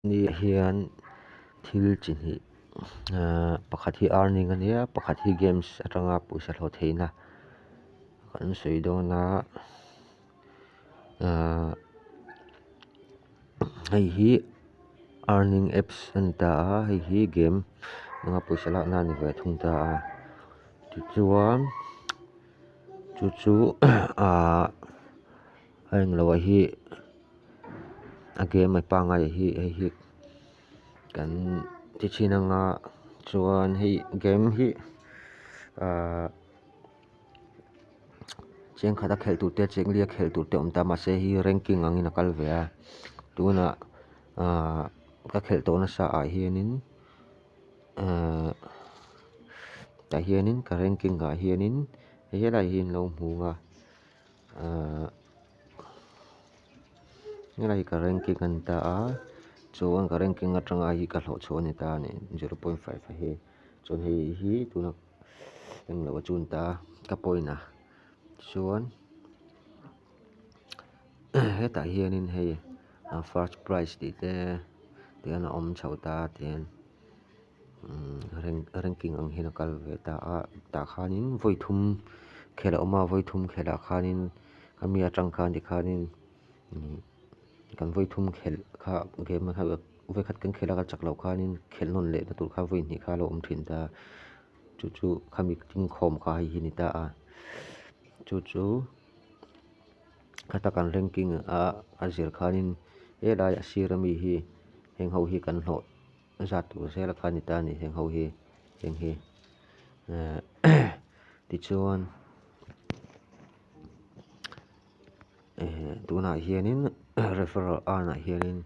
ni hian thil chi hnih pakhat hi earning ania pakhat hi games atanga pawisa hlo theina kan sawi dawna hei hi earning apps ani ta a hei hi game anga pawisa lakna ani ve thung ta a tichuan chu a englo hi a game ai pangai hi hei hi kan ti chin anga chuan hei game hi cheng khata khel tu te cheng lia khel tu te om ta ma se hi ranking angin a kal ve a tuna ka khel to na sa a hianin ta hianin ka ranking ga hianin helai hin lo hmunga helai ka ranking an ta a chuan ka ranking atanga hi ka hlo chhuan ni ta ni 0.5 a hi chuan hei hi tuna englo a chun ta ka point a chuan hetah hianin hei first prize tih te tian a awm chho ta tian ranking ang hin a kal ve ta a tah khanin voithum khel a awm a voithum khelah khanin ami atang khan ti khanin kan voithum khel kha game kha voi khat kan khela ka chak lo khanin khel non le na tur kha voi hnih kha lo awm thin ta chu khami ting khawm kha hi ni ta a chu khata kan ranking a zir khanin helai a sir ami hi heng ho hi kan hlo zat tur sela kha ni ta ni heng ho hi heng hi tichuan tuna hianin referral ana hianin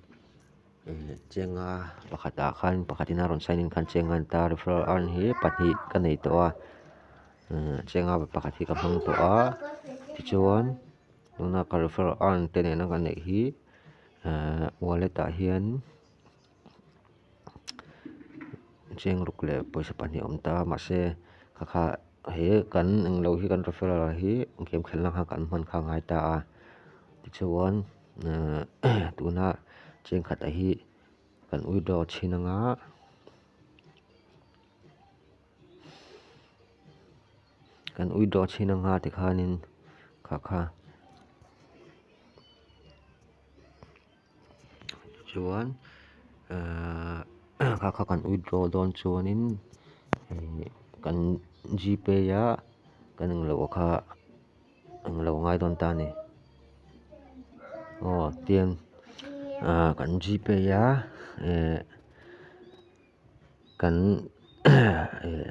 chenga pakhata khan pakhatina ron sign in khan chenga an ta referral an hi pahnih ka nei to a chenga pakhat hi ka hmang to a tichuan tuna ka referral an te nen ka nei hi wallet ah hian cheng ruk le pawisa pahnih awm ta mahse kha he kan englo hi kan referral hi game khelna kha kan hman kha ngai ta a tichuan tuna cheng khat a hi kan withdraw thin anga ti khanin kha chuan kha kan withdraw dawn chuanin kan gpay a kan englo kha englo ngai dawn ta ni tian kan gpay a kan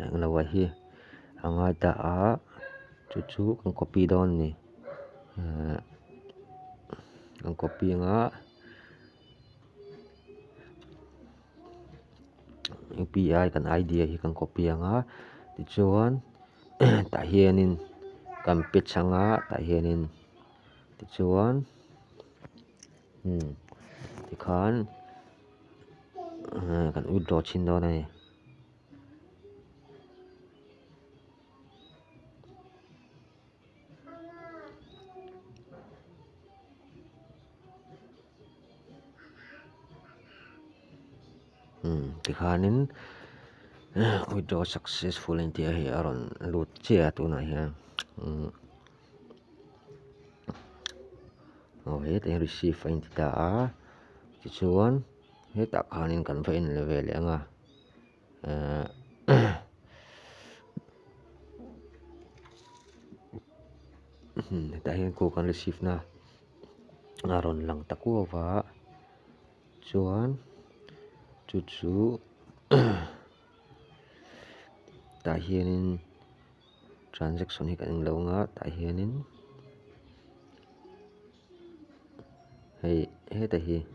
englo a hi angai ta a chu kan copy dawn ni kan copy anga UPI kan ID hi kan copy anga tichuan tah hianin kan pitch anga tah hianin tichuan tikhan kan withdraw thin dawn ani tikhanin withdraw successful in tia hi aron lut chia tuna hian he te receive in ta a tichuan he ta khanin kan va in level anga ta hian ko kan receive na aron lang takuwa chuan chu tah hianin transaction hi kan englo nga tah hianin he ta hi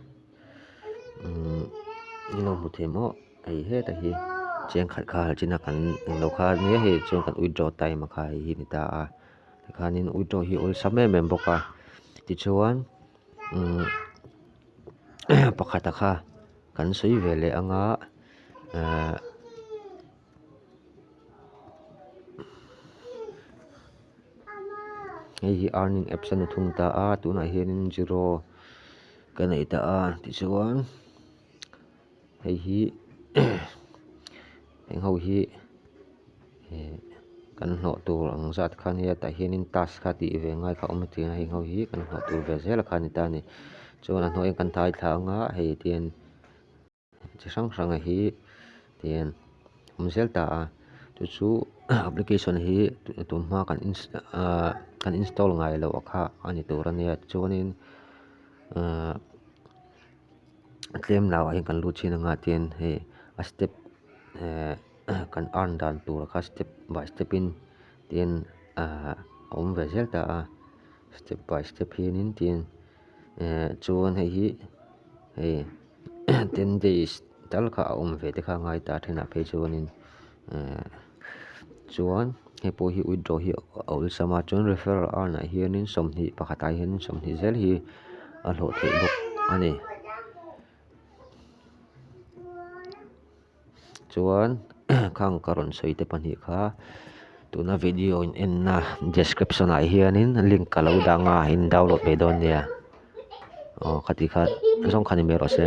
nilo mu the mo he ta hi cheng khat kha china kan englo kha ni he cheng kan withdraw time kha hi ni ta a tikhanin withdraw hi ol sam em boka tichuan pakhata kha kan soi vele anga hei earning apps ani thung ta a tuna hianin zero ka nei ta a tichuan hei hi heng ho hi kan hno tur ang zat khan hi ta hianin task kha ti ve ngai kha awm tir heng ho hi kan hno tur ve zel kha ni ta ni chuan a hnuai kan thai thla anga hei tian chi hrang hrang a hi tian awm zel ta a chu application hi tum hma kan install ngai lo kha ani tur ania chuanin tlem naw hi kan lut chin anga tian hei a step kan earn dan tur kha step by step in tian awm ve zel ta a step by step hianin tian chuan hei hi hei 10 days tal kha a awm ve te kha ngai ta thena phei chuanin chuan hei pawh hi withdraw hi a ul sama chuan referral earn ah hianin somhnih pakhatah hianin somhnih zel hi a hlawh theih bawk ani chuan khangkarawnh sawi te pahnih kha tuna video in enna description ah hianin link a lo danga in download ve dawn nia khati kha zawng khani mer ase